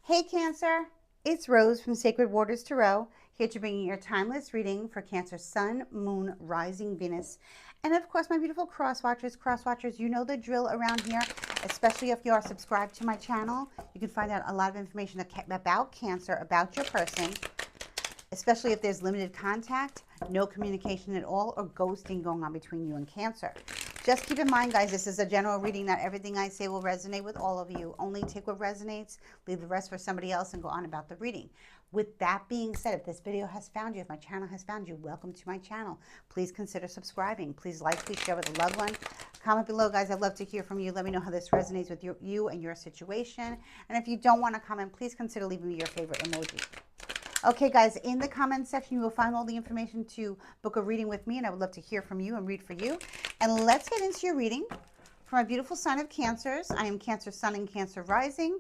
Hey Cancer, it's Rose from Sacred Waters Tarot, here to bring you your timeless reading for Cancer Sun, Moon, Rising Venus, and of course my beautiful cross watchers. Cross watchers, you know the drill around here, especially if you are subscribed to my channel. You can find out a lot of information about Cancer, about your person, especially if there's limited contact, no communication at all, or ghosting going on between you and Cancer. Just keep in mind, guys, this is a general reading. Not everything I say will resonate with all of you. Only take what resonates, leave the rest for somebody else, and go on about the reading. With that being said, if this video has found you, if my channel has found you, welcome to my channel. Please consider subscribing. Please like, please share with a loved one. Comment below, guys. I'd love to hear from you. Let me know how this resonates with you and your situation. And if you don't want to comment, please consider leaving me your favorite emoji. Okay, guys, in the comment section, you will find all the information to book a reading with me, and I would love to hear from you and read for you. And let's get into your reading for my beautiful sign of Cancers. I am Cancer Sun and Cancer Rising.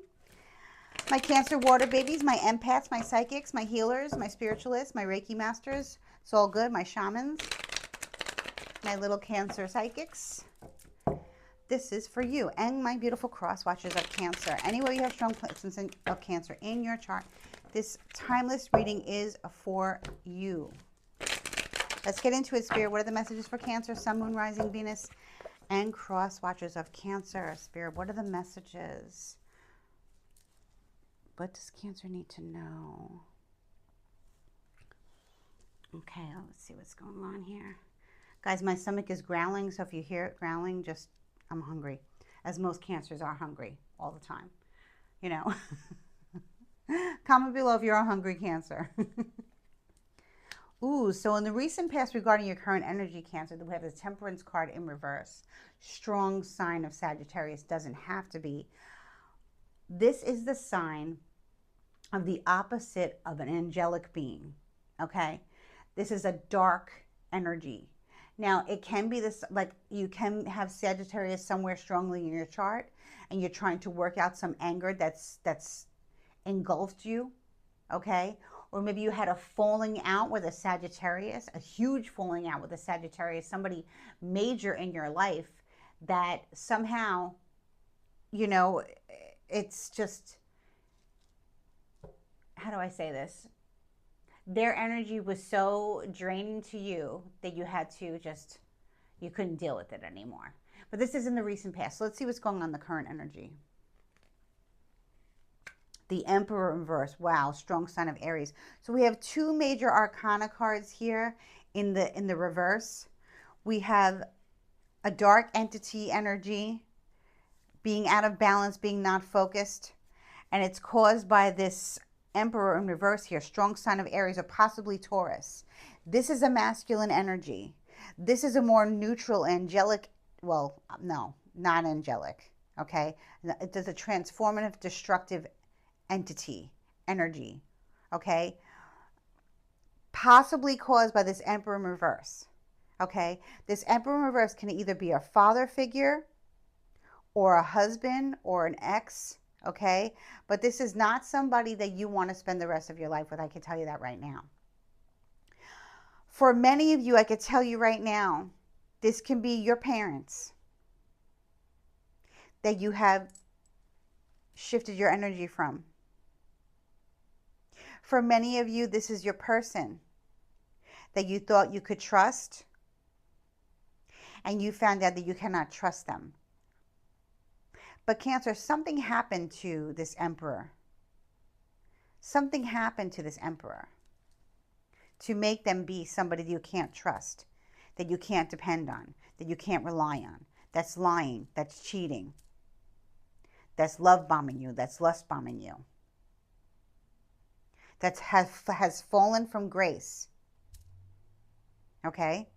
My Cancer water babies, my empaths, my psychics, my healers, my spiritualists, my Reiki masters. It's all good. My shamans, my little Cancer psychics. This is for you. And my beautiful cross watchers of Cancer. Anywhere you have strong placements of Cancer in your chart, this timeless reading is for you. Let's get into it, Spirit. What are the messages for Cancer, Sun, Moon, Rising, Venus, and cross watchers of Cancer? Spirit, what are the messages? What does Cancer need to know? Okay, let's see what's going on here. Guys, my stomach is growling, so if you hear it growling, just, I'm hungry. As most Cancers are hungry all the time, you know. Comment below if you're a hungry Cancer. Ooh, so in the recent past regarding your current energy, Cancer, we have the Temperance card in reverse. Strong sign of Sagittarius, doesn't have to be. This is the sign of the opposite of an angelic being, okay? This is a dark energy. Now, it can be this, like you can have Sagittarius somewhere strongly in your chart, and you're trying to work out some anger that's engulfed you, okay? Or maybe you had a falling out with a Sagittarius, a huge falling out with a Sagittarius, somebody major in your life that somehow, you know, it's just, how do I say this? Their energy was so draining to you that you had to just, you couldn't deal with it anymore. But this is in the recent past. So let's see what's going on in the current energy. The Emperor in reverse. Wow, strong sign of Aries. So we have two major arcana cards here in the reverse. We have a dark entity energy being out of balance, being not focused, and it's caused by this Emperor in reverse here, strong sign of Aries or possibly Taurus. This is a masculine energy. This is a more neutral, angelic, well, no, not angelic, okay? It does a transformative, destructive entity, energy, okay? Possibly caused by this Emperor in reverse, okay? This Emperor in reverse can either be a father figure or a husband or an ex, okay? But this is not somebody that you want to spend the rest of your life with. I can tell you that right now. For many of you, I could tell you right now, this can be your parents that you have shifted your energy from. For many of you, this is your person that you thought you could trust, and you found out that you cannot trust them. But Cancer, something happened to this Emperor. Something happened to this Emperor to make them be somebody that you can't trust, that you can't depend on, that you can't rely on, that's lying, that's cheating, that's love bombing you, that's lust bombing you, that has fallen from grace, okay?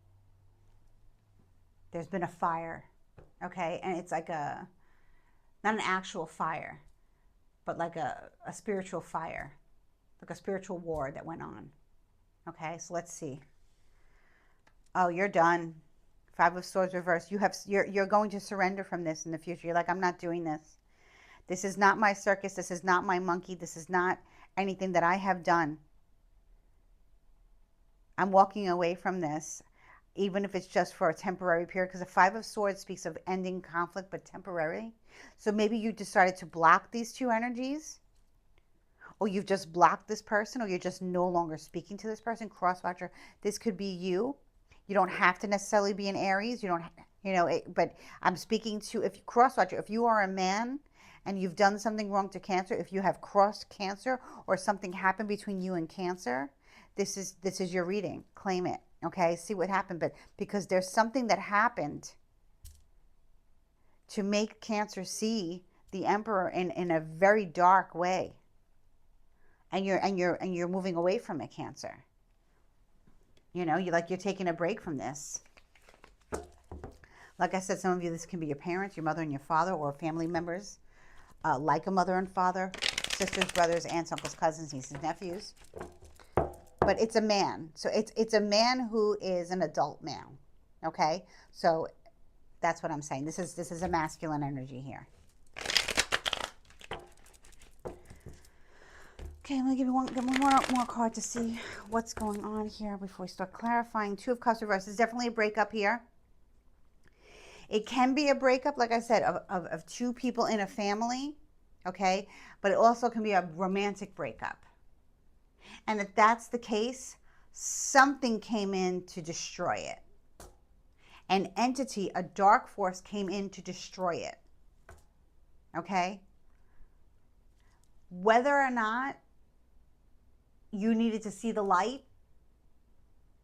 There's been a fire, okay? And it's like a, not an actual fire, but like a spiritual fire, like a spiritual war that went on. Okay, so let's see. Oh, you're done. Five of Swords reversed. You're going to surrender from this in the future. You're like, I'm not doing this. This is not my circus. This is not my monkey. This is not anything that I have done. I'm walking away from this, even if it's just for a temporary period, because the Five of Swords speaks of ending conflict, but temporary. So maybe you decided to block these two energies, or you've just blocked this person, or you're just no longer speaking to this person. Cross watcher, this could be you. You don't have to necessarily be an Aries. You don't, but I'm speaking to, if cross watcher, if you are a man and you've done something wrong to Cancer, if you have crossed Cancer or something happened between you and Cancer, this is your reading. Claim it. Okay, see what happened, but because there's something that happened to make Cancer see the Emperor in a very dark way, and you're moving away from it, Cancer. You're taking a break from this. Like I said, some of you, this can be your parents, your mother and your father, or family members, like a mother and father, sisters, brothers, aunts, uncles, cousins, nieces, nephews. But it's a man. So it's a man who is an adult male. Okay? So that's what I'm saying. This is a masculine energy here. Okay, I'm going to give you one more card to see what's going on here before we start clarifying. Two of Cups reversed. There's definitely a breakup here. It can be a breakup, like I said, of two people in a family, okay? But it also can be a romantic breakup. And if that's the case, something came in to destroy it. An entity, a dark force came in to destroy it, okay? Whether or not you needed to see the light,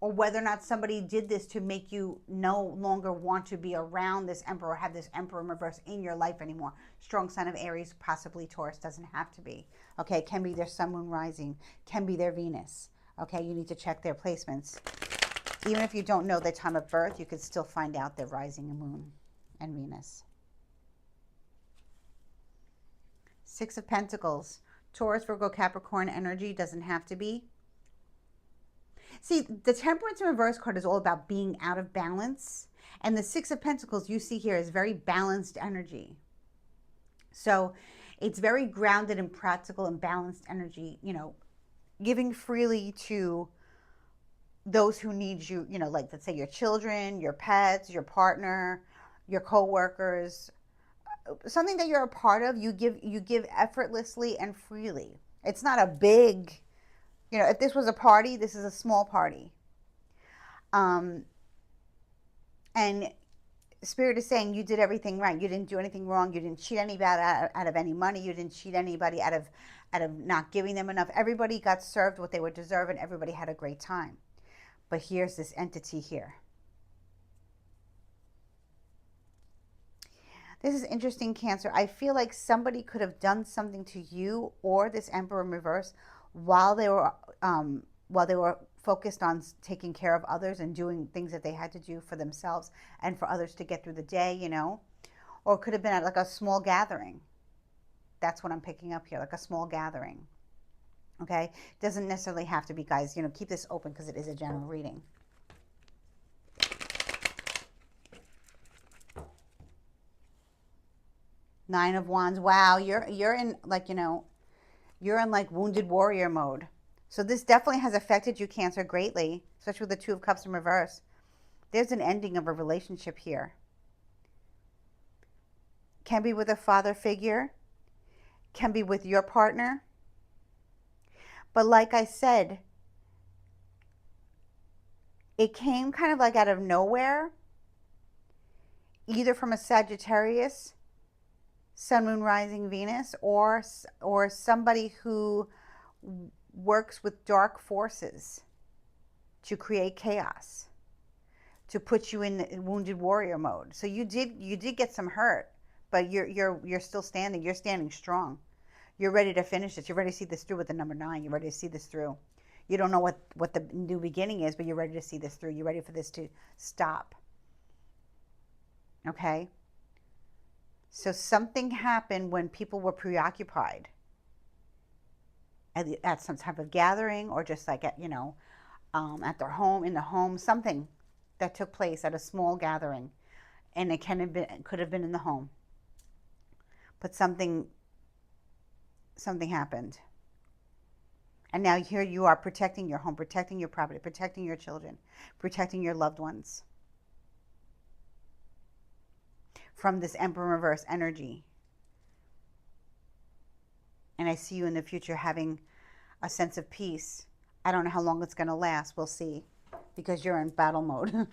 or whether or not somebody did this to make you no longer want to be around this Emperor, or have this Emperor in reverse in your life anymore. Strong sign of Aries, possibly Taurus, doesn't have to be. Okay, it can be their Sun, Moon, Rising, can be their Venus. Okay, you need to check their placements. Even if you don't know their time of birth, you could still find out their Rising and Moon and Venus. Six of Pentacles, Taurus, Virgo, Capricorn energy, doesn't have to be. See, the Temperance in reverse card is all about being out of balance. And the Six of Pentacles you see here is very balanced energy. So it's very grounded and practical and balanced energy, giving freely to those who need you, like let's say your children, your pets, your partner, your co-workers, something that you're a part of, you give effortlessly and freely. It's not a big, if this was a party, this is a small party. And Spirit is saying you did everything right. You didn't do anything wrong. You didn't cheat anybody out of any money. You didn't cheat anybody out of not giving them enough. Everybody got served what they would deserve, and everybody had a great time. But here's this entity here. This is interesting, Cancer. I feel like somebody could have done something to you or this Emperor in reverse while they were focused on taking care of others and doing things that they had to do for themselves and for others to get through the day, Or it could have been at like a small gathering. That's what I'm picking up here, like a small gathering. Okay? Doesn't necessarily have to be, guys. Keep this open because it is a general reading. Nine of Wands. Wow, you're in like, you're in like wounded warrior mode. So this definitely has affected you, Cancer, greatly, especially with the Two of Cups in reverse. There's an ending of a relationship here. Can be with a father figure, can be with your partner. But like I said, it came kind of like out of nowhere, either from a Sagittarius, Sun, Moon, Rising, Venus, or somebody who works with dark forces to create chaos, to put you in wounded warrior mode. So you did get some hurt, but you're still standing. You're standing strong. You're ready to finish this. You're ready to see this through with the number 9. You're ready to see this through. You don't know what the new beginning is, but you're ready to see this through. You're ready for this to stop. Okay? So something happened when people were preoccupied at some type of gathering, or just like at, at their home, in the home, something that took place at a small gathering. And it could have been in the home. But something happened. And now here you are protecting your home, protecting your property, protecting your children, protecting your loved ones from this Emperor reverse energy. And I see you in the future having a sense of peace. I don't know how long it's going to last. We'll see, because you're in battle mode.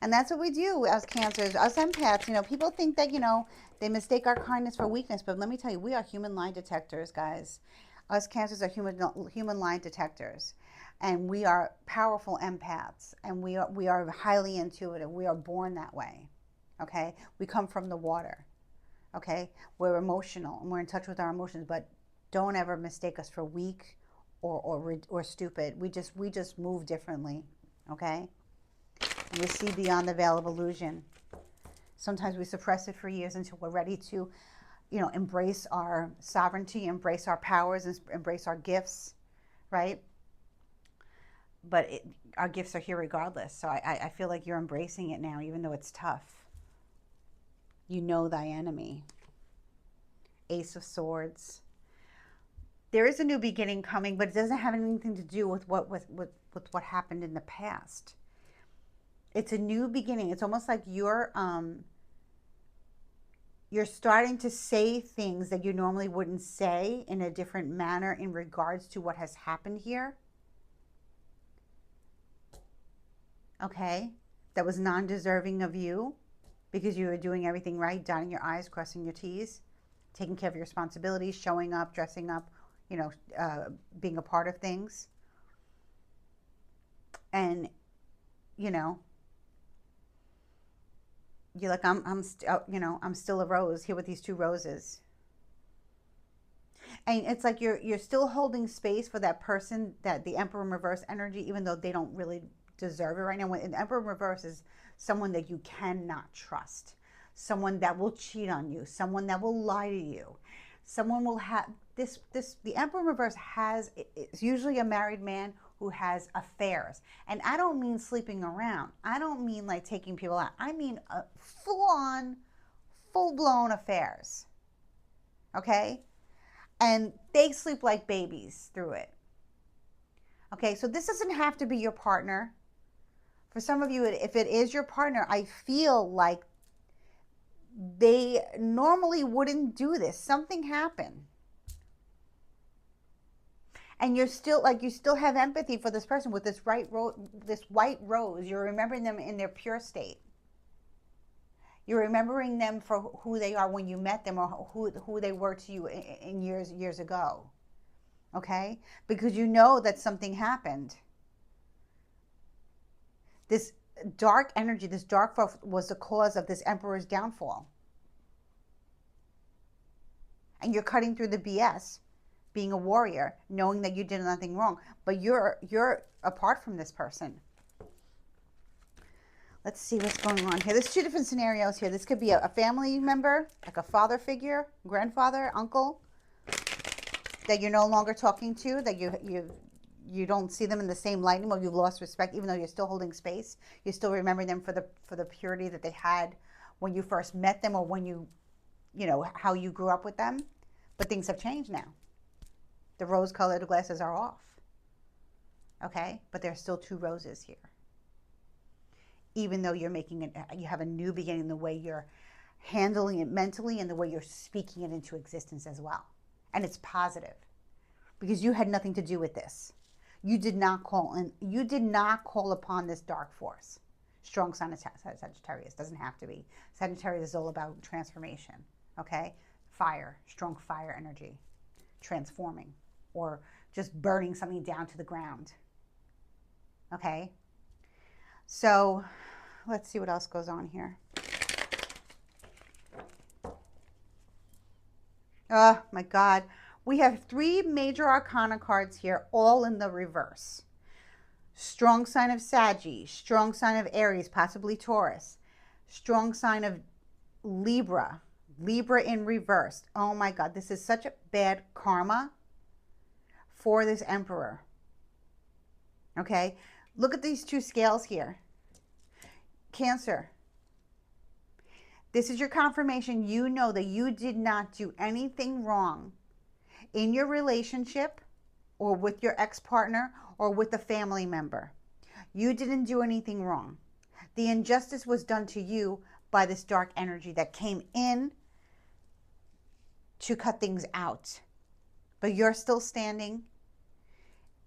And that's what we do as Cancers, us empaths. You know, people think that, you know, they mistake our kindness for weakness. But let me tell you, we are human lie detectors, guys. Us Cancers are human lie detectors. And we are powerful empaths. And we are highly intuitive. We are born that way. Okay? We come from the water. Okay? We're emotional and we're in touch with our emotions. But don't ever mistake us for weak or stupid. We just move differently. Okay? We see beyond the veil of illusion. Sometimes we suppress it for years until we're ready to, you know, embrace our sovereignty, embrace our powers, and embrace our gifts, right? But our gifts are here regardless. So I feel like you're embracing it now, even though it's tough. You know thy enemy. Ace of Swords. There is a new beginning coming, but it doesn't have anything to do with what happened in the past. It's a new beginning. It's almost like you're starting to say things that you normally wouldn't say in a different manner in regards to what has happened here. Okay? That was non-deserving of you because you were doing everything right, dotting your I's, crossing your T's, taking care of your responsibilities, showing up, dressing up, you know, being a part of things. And, you know, you're like, you know, I'm still a rose here with these two roses. And it's like you're still holding space for that person, that the Emperor in reverse energy, even though they don't really deserve it right now. When an Emperor in reverse is someone that you cannot trust, someone that will cheat on you, someone that will lie to you, someone will have the Emperor in reverse it's usually a married man who has affairs. And I don't mean sleeping around. I don't mean like taking people out. I mean full-blown affairs. Okay? And they sleep like babies through it. Okay, so this doesn't have to be your partner. For some of you, if it is your partner, I feel like they normally wouldn't do this. Something happened. And you're still like, you still have empathy for this person with this white rose. You're remembering them in their pure state. You're remembering them for who they are when you met them, or who they were to you in years ago. Okay? Because you know that something happened. This dark energy, this dark force was the cause of this emperor's downfall. And you're cutting through the BS, being a warrior, knowing that you did nothing wrong. But you're apart from this person. Let's see what's going on here. There's two different scenarios here. This could be a family member, like a father figure, grandfather, uncle, that you're no longer talking to, that you don't see them in the same light anymore. You've lost respect, even though you're still holding space. You still remember them for the purity that they had when you first met them, or when you know, how you grew up with them. But things have changed now. The rose-colored glasses are off. Okay? But there's still two roses here. Even though you have a new beginning in the way you're handling it mentally and the way you're speaking it into existence as well. And it's positive. Because you had nothing to do with this. You did not call upon this dark force. Strong sign of Sagittarius. Doesn't have to be. Sagittarius is all about transformation. Okay? Fire. Strong fire energy. Transforming. Or just burning something down to the ground. Okay? So, let's see what else goes on here. Oh, my God. We have three major arcana cards here, all in the reverse. Strong sign of Saggy, strong sign of Aries, possibly Taurus, strong sign of Libra, Libra in reverse. Oh my God, this is such a bad karma for this emperor. Okay, look at these two scales here. Cancer. This is your confirmation. You know that you did not do anything wrong in your relationship, or with your ex-partner, or with a family member. You didn't do anything wrong. The injustice was done to you by this dark energy that came in to cut things out. but you're still standing.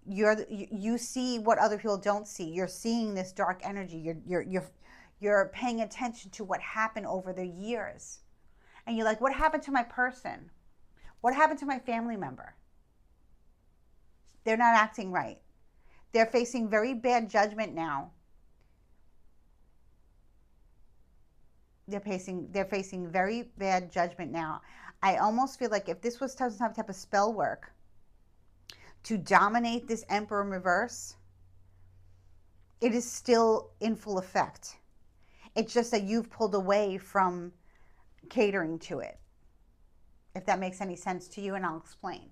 You see what other people don't see. You're seeing this dark energy. You're paying attention to what happened over the years. And you're like, what happened to my person? What happened to my family member? They're not acting right. They're facing very bad judgment now. They're facing very bad judgment now. I almost feel like if this was some type of spell work to dominate this Emperor in reverse, it is still in full effect. It's just that you've pulled away from catering to it. If that makes any sense to you, and I'll explain.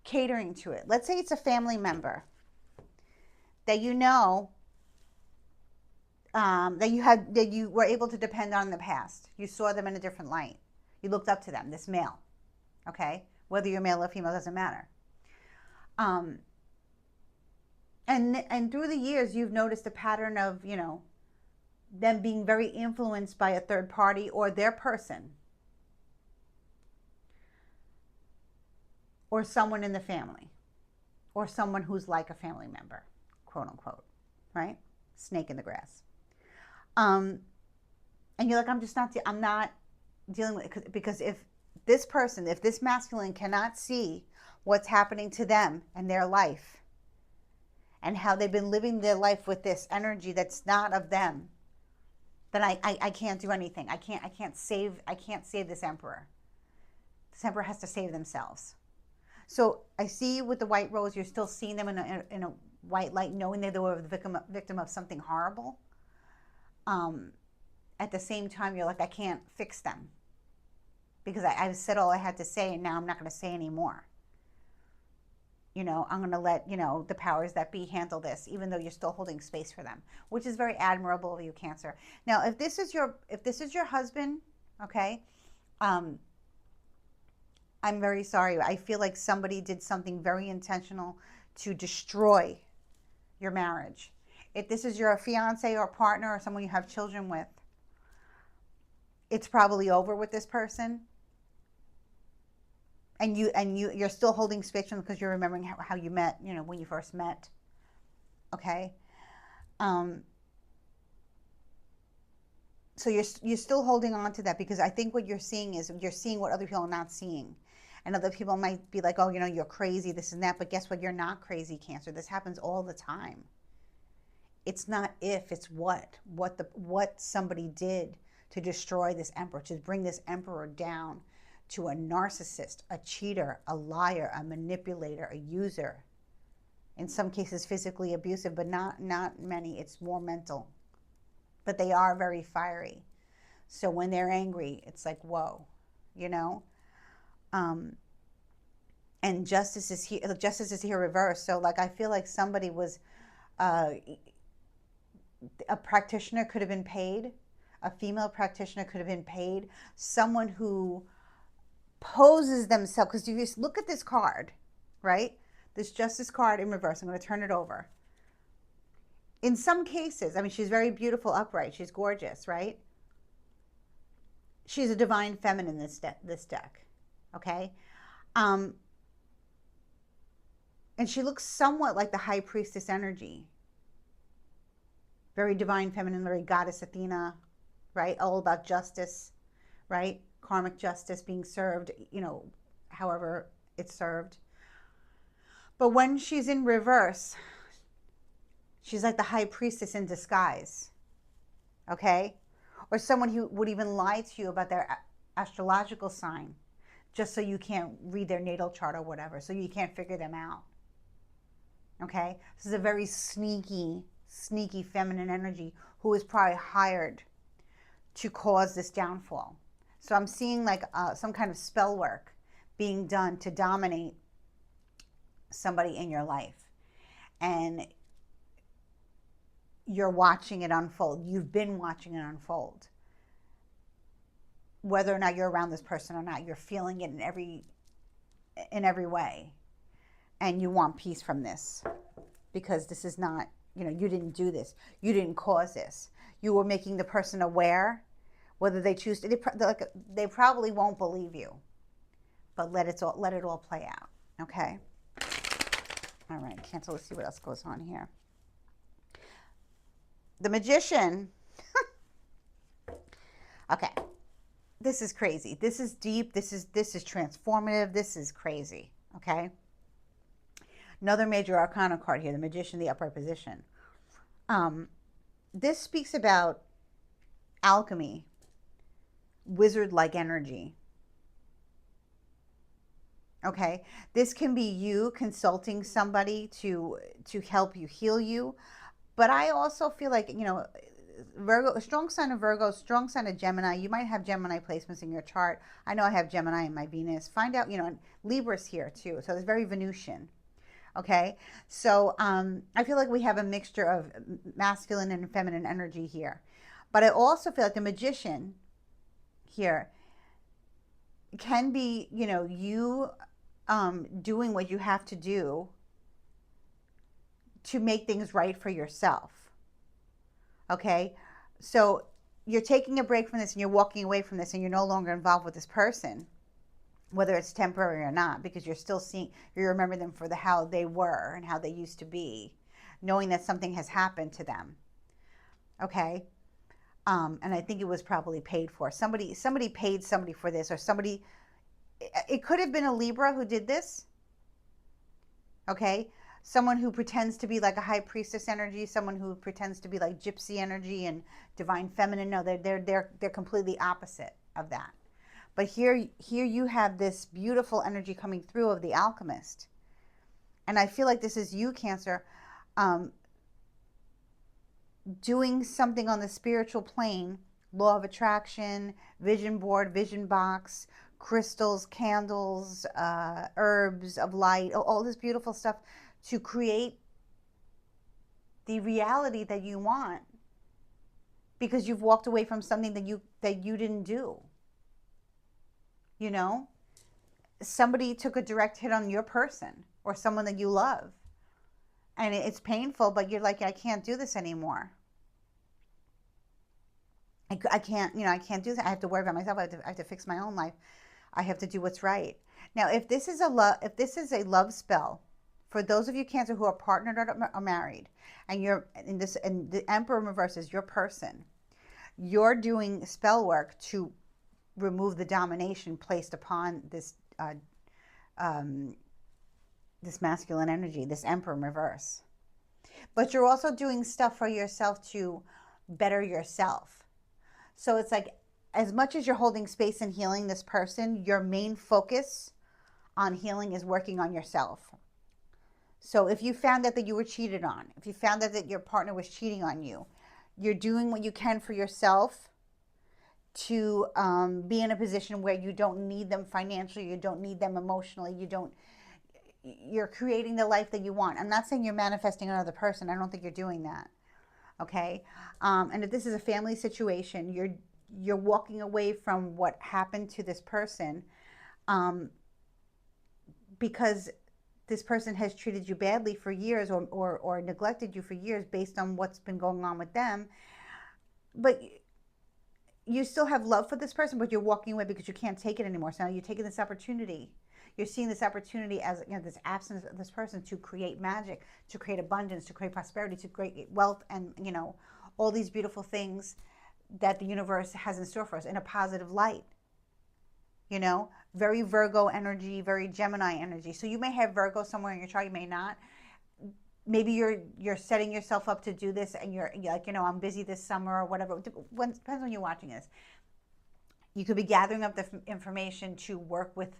Catering to it. Let's say it's a family member that you know that you were able to depend on in the past. You saw them in a different light. You looked up to them, this male. Okay? Whether you're male or female doesn't matter. And through the years, you've noticed a pattern of, them being very influenced by a third party or their person or someone in the family or someone who's like a family member, quote unquote, right? Snake in the grass. And you're like, I'm not dealing with it, because if this masculine cannot see what's happening to them and their life and how they've been living their life with this energy that's not of them, then I can't do anything. I can't save this emperor. This emperor has to save themselves. So I see with the white rose, you're still seeing them in a white light, knowing that they were the victim of something horrible. At the same time, you're like, I can't fix them because I've said all I had to say, and now I'm not going to say any more. I'm going to let, the powers that be handle this, even though you're still holding space for them, which is very admirable of you, Cancer. Now, if this is your husband, okay, I'm very sorry. I feel like somebody did something very intentional to destroy your marriage. If this is your fiance or partner or someone you have children with, it's probably over with this person. And you're still holding space because you're remembering how you met, when you first met. Okay. So you're still holding on to that, because I think what you're seeing is you're seeing what other people are not seeing. And other people might be like, oh, you're crazy, this and that. But guess what? You're not crazy, Cancer. This happens all the time. It's not if, it's what somebody did to destroy this emperor, to bring this emperor down to a narcissist, a cheater, a liar, a manipulator, a user. In some cases physically abusive, but not many. It's more mental. But they are very fiery. So when they're angry, it's like, whoa, and justice is here reversed. So like, I feel like somebody was, a practitioner could have been paid. A female practitioner could have been paid. Someone who poses themselves, because you just look at this card, right? This Justice card in reverse. I'm going to turn it over. In some cases, she's very beautiful, upright. She's gorgeous, right? She's a divine feminine, this deck, okay? And she looks somewhat like the high priestess energy. Very divine feminine, very goddess Athena, right? All about justice, right? Karmic justice being served, however it's served. But when she's in reverse, she's like the high priestess in disguise, okay? Or someone who would even lie to you about their astrological sign, just so you can't read their natal chart or whatever, so you can't figure them out, okay? This is a very sneaky feminine energy who is probably hired to cause this downfall. So I'm seeing like some kind of spell work being done to dominate somebody in your life. And you're watching it unfold. You've been watching it unfold. Whether or not you're around this person or not, you're feeling it in every way. And you want peace from this, because this is not, you didn't do this. You didn't cause this. You were making the person aware. Whether they choose to, they probably won't believe you, but let it all play out. Okay. All right, Cancer, let's see what else goes on here. The Magician. Okay. This is crazy. This is deep. This is transformative. This is crazy. Okay. Another major arcana card here, the Magician, the upright position. Um, this speaks about alchemy, wizard-like energy. Okay, this can be you consulting somebody to help you heal you, but I also feel like, Virgo, a strong sign of Virgo, strong sign of Gemini. You might have Gemini placements in your chart. I know I have Gemini in my Venus. Find out, Libra's here too, so it's very Venusian. Okay, so I feel like we have a mixture of masculine and feminine energy here, but I also feel like the Magician here can be, you doing what you have to do to make things right for yourself. Okay, so you're taking a break from this and you're walking away from this and you're no longer involved with this person, whether it's temporary or not, because you're still seeing, you remember them for how they were and how they used to be, knowing that something has happened to them. Okay, and I think it was probably paid for. Somebody paid somebody for this, or somebody. It could have been a Libra who did this. Okay, someone who pretends to be like a high priestess energy, someone who pretends to be like gypsy energy and divine feminine. No, they're completely opposite of that. But here you have this beautiful energy coming through of the alchemist, and I feel like this is you, Cancer, um, doing something on the spiritual plane, law of attraction, vision board, vision box, crystals, candles, herbs of light, all this beautiful stuff to create the reality that you want, because you've walked away from something that you didn't do. You know, somebody took a direct hit on your person or someone that you love, and it's painful, but you're like, I can't do this anymore. I can't, I can't do that. I have to worry about myself. I have to fix my own life. I have to do what's right. Now, if this is a love spell, for those of you, Cancer, who are partnered or married, and you're in this, and the Emperor in reverse is your person, you're doing spell work to remove the domination placed upon um, this masculine energy, this Emperor in reverse. But you're also doing stuff for yourself to better yourself. So it's like, as much as you're holding space and healing this person, your main focus on healing is working on yourself. So if you found out that you were cheated on, if you found out that your partner was cheating on you, you're doing what you can for yourself to be in a position where you don't need them financially, you don't need them emotionally, you're creating the life that you want. I'm not saying you're manifesting another person. I don't think you're doing that. Okay. And if this is a family situation, you're walking away from what happened to this person, um, because this person has treated you badly for years, or neglected you for years based on what's been going on with them. But you still have love for this person, but you're walking away because you can't take it anymore. So now you're taking this opportunity. You're seeing this opportunity as, this absence of this person to create magic, to create abundance, to create prosperity, to create wealth, and all these beautiful things that the universe has in store for us in a positive light. Very Virgo energy, very Gemini energy. So you may have Virgo somewhere in your chart, you may not. Maybe you're setting yourself up to do this, and you're like, I'm busy this summer or whatever. Depends when you're watching this. You could be gathering up the information to work with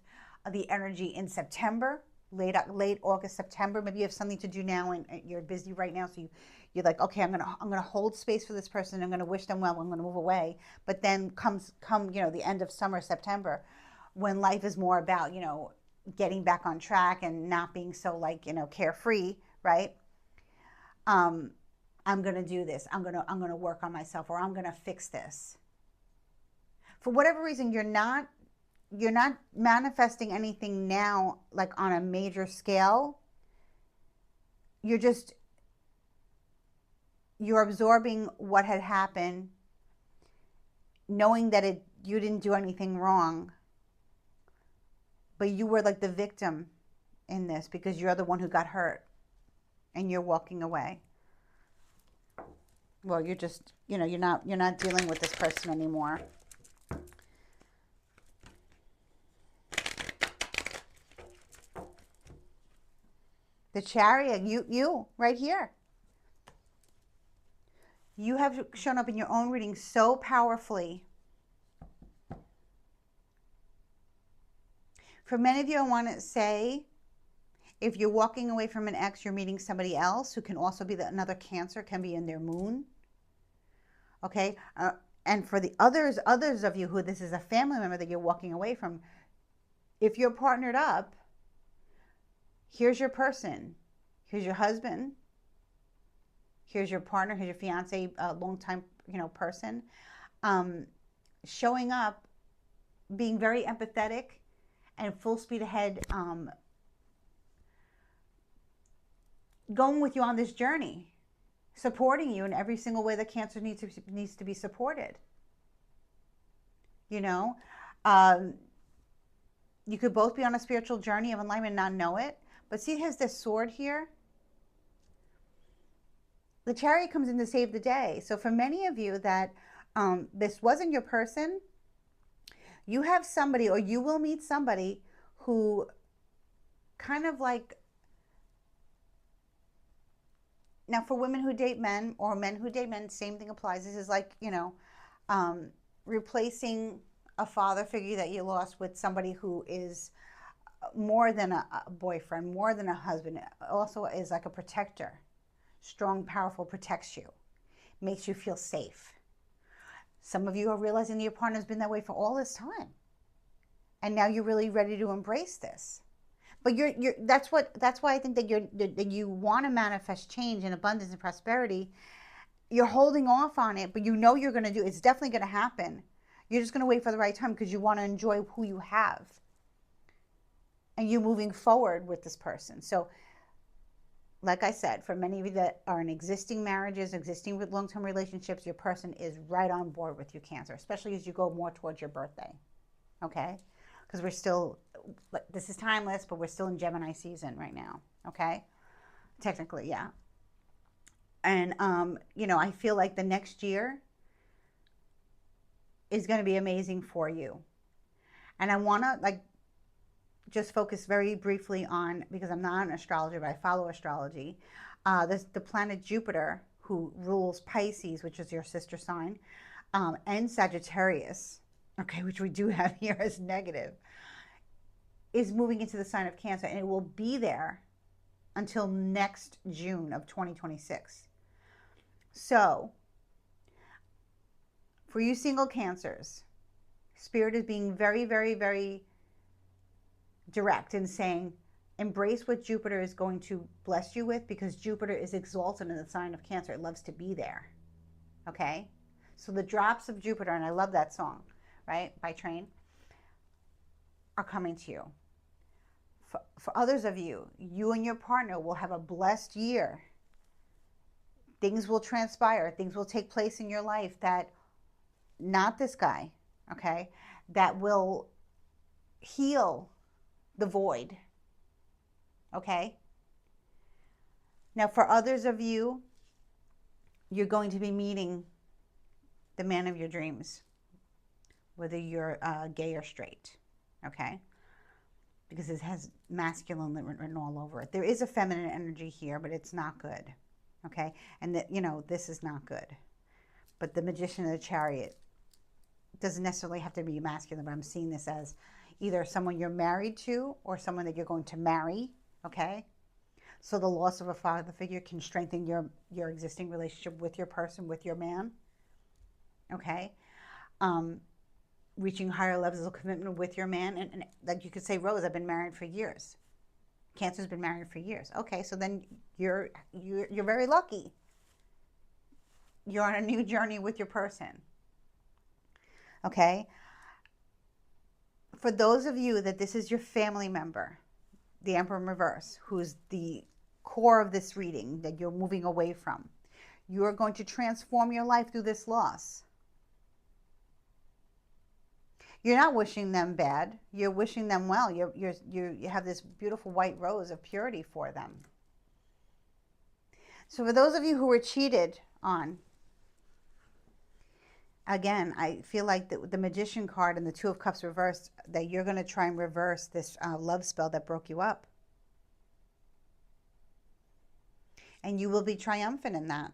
the energy in September, late August, September. Maybe you have something to do now, and you're busy right now, so you're like, okay, I'm gonna hold space for this person. I'm gonna wish them well. I'm gonna move away. But then come the end of summer, September, when life is more about getting back on track and not being so carefree, right? um, I'm going to do this. I'm going to work on myself, or I'm going to fix this. For whatever reason, you're not manifesting anything now, like on a major scale. You're just you're absorbing what had happened, knowing that you didn't do anything wrong, but you were like the victim in this because you're the one who got hurt and you're walking away. Well, you're just, you're not dealing with this person anymore. The Chariot, you right here. You have shown up in your own reading so powerfully. For many of you, I want to say, if you're walking away from an ex, you're meeting somebody else who can also be another Cancer, can be in their moon. Okay? And for the others of you who this is a family member that you're walking away from, if you're partnered up, here's your person. Here's your husband. Here's your partner. Here's your fiance, longtime, person. Showing up, being very empathetic, and full speed ahead, going with you on this journey, supporting you in every single way that Cancer needs to be supported. You could both be on a spiritual journey of enlightenment and not know it. But see, it has this sword here. The Chariot comes in to save the day. So for many of you that this wasn't your person, you have somebody, or you will meet somebody who kind of like, now for women who date men or men who date men, same thing applies. This is like, replacing a father figure that you lost with somebody who is more than a boyfriend, more than a husband, also is like a protector. Strong, powerful, protects you, makes you feel safe. Some of you are realizing that your partner's been that way for all this time. And now you're really ready to embrace this. But that's why I think that you want to manifest change and abundance and prosperity. You're holding off on it, but you're going to do it. It's definitely going to happen. You're just going to wait for the right time because you want to enjoy who you have. And you're moving forward with this person. So, like I said, for many of you that are in existing marriages, existing long-term relationships, your person is right on board with you, Cancer, especially as you go more towards your birthday. Okay? Because this is timeless, but we're still in Gemini season right now. Okay? Technically, yeah. And, I feel like the next year is going to be amazing for you. And I want to, just focus very briefly on, because I'm not an astrologer, but I follow astrology, the planet Jupiter, who rules Pisces, which is your sister sign, and Sagittarius, okay, which we do have here as negative, is moving into the sign of Cancer, and it will be there until next June of 2026. So, for you single Cancers, Spirit is being very, very, very direct in saying, embrace what Jupiter is going to bless you with, because Jupiter is exalted in the sign of Cancer. It loves to be there. Okay? So the drops of Jupiter, and I love that song, right, by Train, are coming to you. For others of you, you and your partner will have a blessed year. Things will transpire. Things will take place in your life that, not this guy, okay, that will heal the void. Okay? Now, for others of you, you're going to be meeting the man of your dreams, whether you're gay or straight. Okay? Because it has masculine written all over it. There is a feminine energy here, but it's not good. Okay? And this is not good. But the Magician of the Chariot doesn't necessarily have to be masculine, but I'm seeing this as either someone you're married to or someone that you're going to marry, okay? So the loss of a father figure can strengthen your existing relationship with your person, with your man, okay? Reaching higher levels of commitment with your man. And like you could say, Rose, I've been married for years. Cancer's been married for years. Okay, so then you're very lucky. You're on a new journey with your person, okay? For those of you that this is your family member, the Emperor in reverse, who's the core of this reading that you're moving away from, you are going to transform your life through this loss. You're not wishing them bad. You're wishing them well. You have this beautiful white rose of purity for them. So for those of you who were cheated on, again, I feel like the Magician card and the Two of Cups reversed, that you're going to try and reverse this love spell that broke you up. And you will be triumphant in that.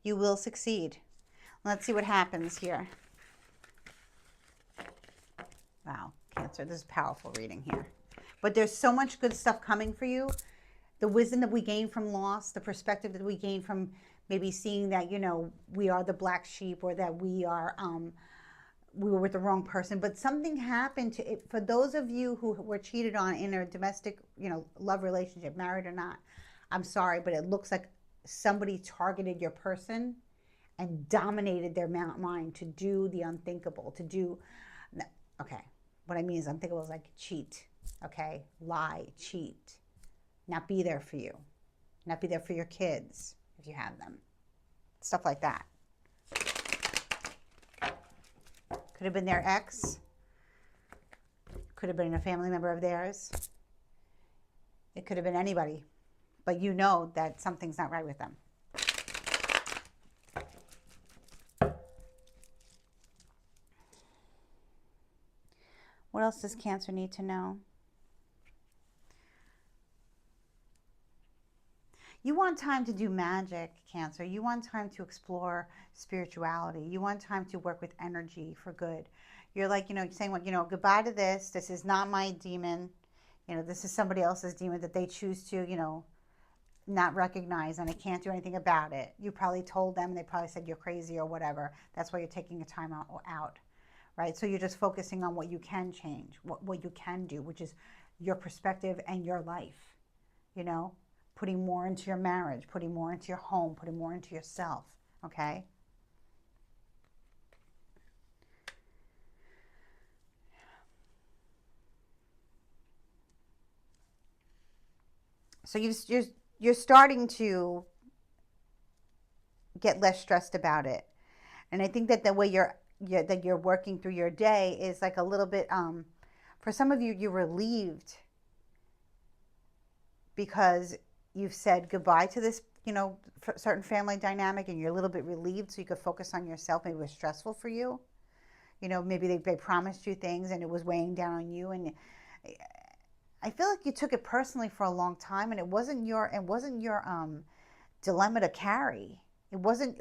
You will succeed. Let's see what happens here. Wow, Cancer, this is powerful reading here. But there's so much good stuff coming for you. The wisdom that we gain from loss, the perspective that we gain from maybe seeing that, you know, we are the black sheep, or that we were with the wrong person. But something happened to it. For those of you who were cheated on in a domestic, you know, love relationship, married or not, I'm sorry, but it looks like somebody targeted your person and dominated their mind to do the unthinkable, to do, okay, what I mean is unthinkable is like cheat, okay, lie, cheat, not be there for you, not be there for your kids if you have them, stuff like that. Could have been their ex, could have been a family member of theirs, it could have been anybody, but you know that something's not right with them. What else does Cancer need to know? You want time to do magic, Cancer. You want time to explore spirituality. You want time to work with energy for good. You're like, you know, saying, well, you know, goodbye to this. This is not my demon. You know, this is somebody else's demon that they choose to, you know, not recognize, and I can't do anything about it. You probably told them, and they probably said you're crazy or whatever. That's why you're taking a time out, right? So you're just focusing on what you can change, what you can do, which is your perspective and your life, you know, putting more into your marriage, putting more into your home, putting more into yourself, okay? So you're starting to get less stressed about it. And I think that the way you're working through your day is like a little bit, for some of you, you're relieved because you've said goodbye to this, you know, certain family dynamic, and you're a little bit relieved so you could focus on yourself. Maybe it was stressful for you. You know, maybe they promised you things and it was weighing down on you. And I feel like you took it personally for a long time, and it wasn't your dilemma to carry. It wasn't,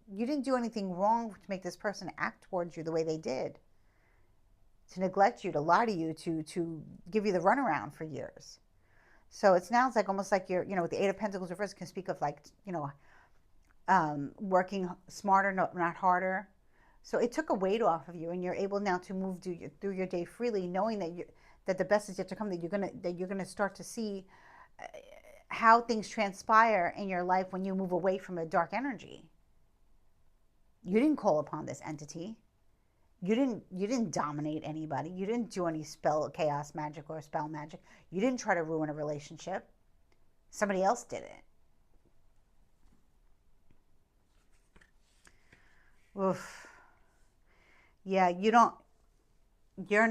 you didn't do anything wrong to make this person act towards you the way they did, to neglect you, to lie to you, to give you the runaround for years. So it sounds like almost like you're, you know, with the Eight of Pentacles reverse can speak of like, you know, working smarter, not harder. So it took a weight off of you, and you're able now to move through your day freely, knowing that the best is yet to come. That you're gonna start to see how things transpire in your life when you move away from a dark energy. You didn't call upon this entity. You didn't dominate anybody. You didn't do any spell chaos magic or spell magic. You didn't try to ruin a relationship. Somebody else did it. Oof. Yeah, you're not, you're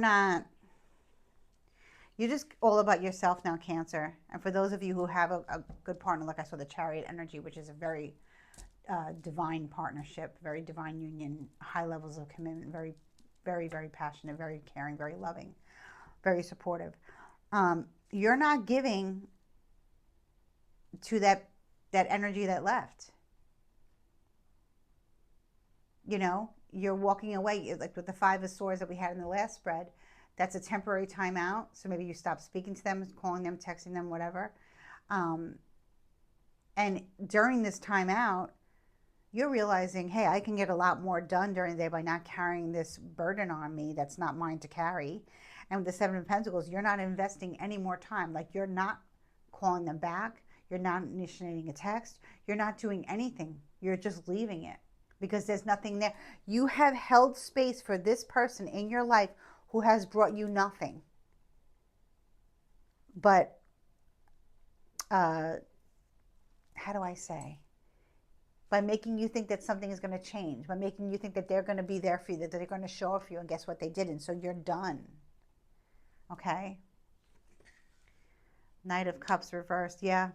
just all about yourself now, Cancer. And for those of you who have a good partner, like I saw the Chariot energy, which is a very divine partnership, very divine union, high levels of commitment, very, very, very passionate, very caring, very loving, very supportive. You're not giving to that energy that left. You know, you're walking away, like with the Five of Swords that we had in the last spread. That's a temporary timeout. So maybe you stop speaking to them, calling them, texting them, whatever. And during this timeout, you're realizing, hey, I can get a lot more done during the day by not carrying this burden on me that's not mine to carry. And with the Seven of Pentacles, you're not investing any more time. Like, you're not calling them back. You're not initiating a text. You're not doing anything. You're just leaving it because there's nothing there. You have held space for this person in your life who has brought you nothing but, how do I say? by making you think that something is going to change, by making you think that they're going to be there for you, that they're going to show up for you, and guess what? They didn't. So you're done. Okay? Knight of Cups reversed. Yeah.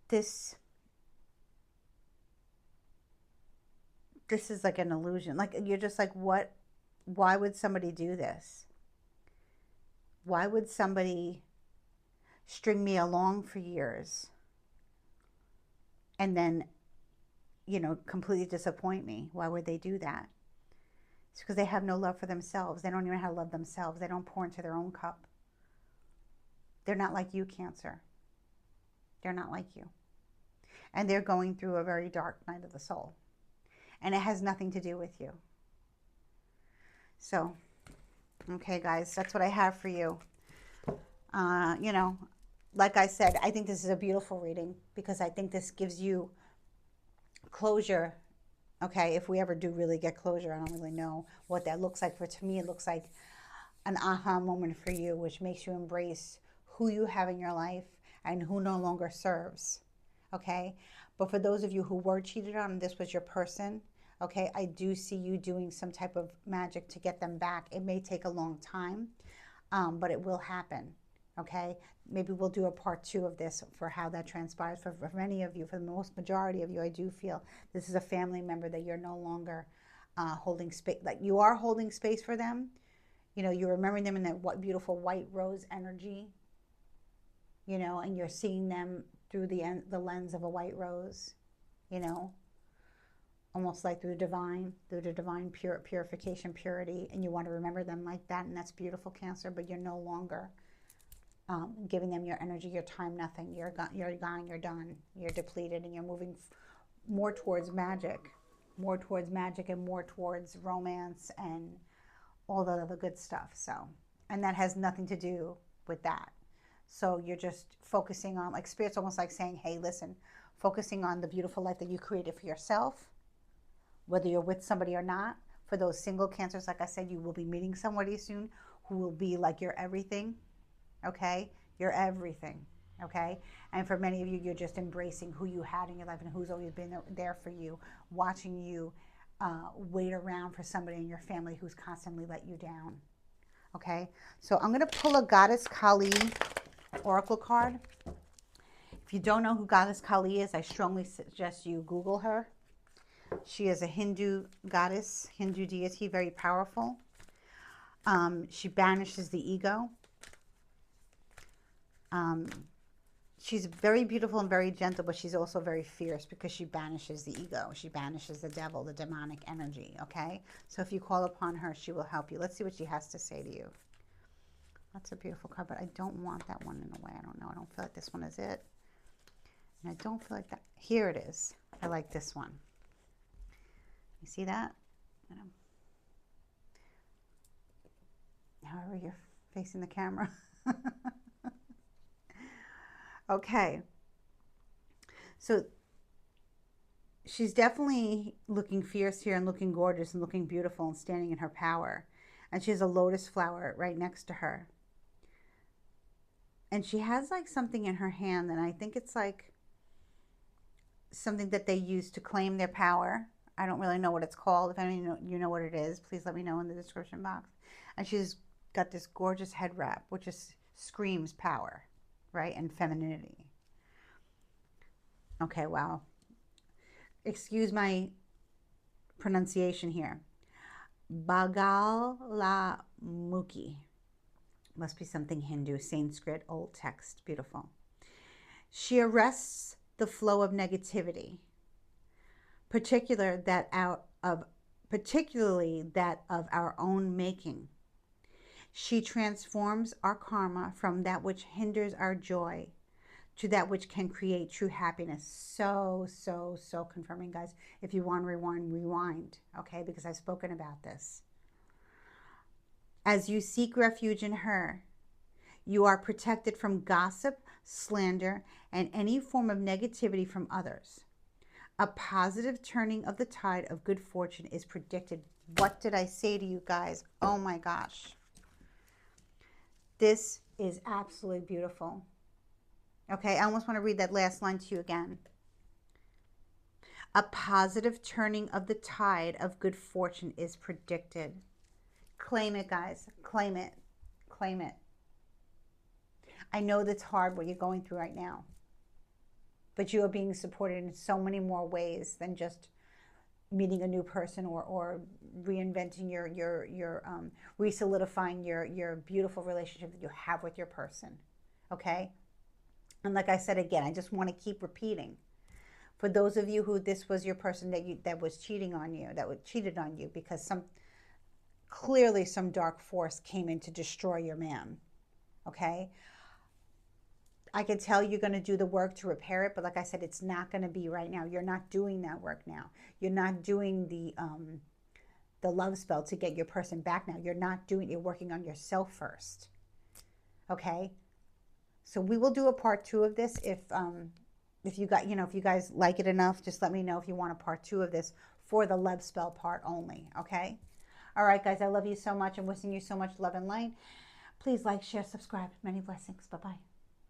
This is like an illusion. Like, you're just like, what? Why would somebody do this? Why would somebody string me along for years and then, you know, completely disappoint me? Why would they do that? It's because they have no love for themselves. They don't even know how to love themselves. They don't pour into their own cup. They're not like you, Cancer. They're not like you. And they're going through a very dark night of the soul. And it has nothing to do with you. So, okay, guys, that's what I have for you. You know, like I said, I think this is a beautiful reading because I think this gives you closure. Okay, if we ever do really get closure, I don't really know what that looks like. But to me, it looks like an aha moment for you, which makes you embrace who you have in your life and who no longer serves. Okay, but for those of you who were cheated on and this was your person, okay, I do see you doing some type of magic to get them back. It may take a long time, but it will happen. Okay, maybe we'll do a part 2 of this for how that transpires. For many of you, for the most majority of you, I do feel this is a family member that you're no longer holding space. Like, you are holding space for them. You know, you're remembering them in that beautiful white rose energy. You know, and you're seeing them through the lens of a white rose. You know, almost like through the divine purification, purity, and you want to remember them like that, and that's beautiful, Cancer. But you're no longer giving them your energy, your time, nothing. You're gone, you're done, you're depleted, and you're moving more towards magic, and more towards romance and all the other good stuff. So, and that has nothing to do with that. So you're just focusing on, like, Spirit's almost like saying, hey, listen, focusing on the beautiful life that you created for yourself, whether you're with somebody or not. For those single Cancers, like I said, you will be meeting somebody soon who will be like your everything. Okay, you're everything. Okay, and for many of you, you're just embracing who you had in your life and who's always been there for you, watching you wait around for somebody in your family who's constantly let you down. Okay, so I'm going to pull a Goddess Kali oracle card. If you don't know who Goddess Kali is, I strongly suggest you Google her. She is a Hindu goddess, Hindu deity, very powerful. She banishes the ego. She's very beautiful and very gentle, but she's also very fierce because she banishes the ego. She banishes the devil, the demonic energy, okay? So if you call upon her, she will help you. Let's see what she has to say to you. That's a beautiful card, but I don't want that one in a way. I don't know. I don't feel like this one is it. And I don't feel like that. Here it is. I like this one. You see that? However you're facing the camera. Okay. So she's definitely looking fierce here and looking gorgeous and looking beautiful and standing in her power. And she has a lotus flower right next to her. And she has like something in her hand, and I think it's like something that they use to claim their power. I don't really know what it's called. If any of you know what it is, please let me know in the description box. And she's got this gorgeous head wrap, which just screams power, right? And femininity. Okay, wow. Excuse my pronunciation here. Bagalamukhi. Must be something Hindu, Sanskrit, old text. Beautiful. She arrests the flow of negativity, particularly that of our own making. She transforms our karma from that which hinders our joy to that which can create true happiness. So confirming, guys. If you want to rewind, okay? Because I've spoken about this. As you seek refuge in her, you are protected from gossip, slander, and any form of negativity from others. A positive turning of the tide of good fortune is predicted. What did I say to you guys? Oh my gosh. This is absolutely beautiful. Okay, I almost want to read that last line to you again. A positive turning of the tide of good fortune is predicted. Claim it, guys. Claim it. Claim it. I know that's hard what you're going through right now, but you are being supported in so many more ways than just meeting a new person or reinventing your re-solidifying your beautiful relationship that you have with your person. Okay? And like I said again, I just want to keep repeating. For those of you who this was your person that was cheating on you, that was cheated on you because clearly some dark force came in to destroy your man. Okay? I could tell you're going to do the work to repair it, but like I said, it's not going to be right now. You're not doing that work now. You're not doing the love spell to get your person back now. You're not doing. You're working on yourself first. Okay. So we will do a part 2 of this if you guys like it enough. Just let me know if you want a part 2 of this for the love spell part only. Okay. All right, guys. I love you so much. I'm wishing you so much love and light. Please like, share, subscribe. Many blessings. Bye bye.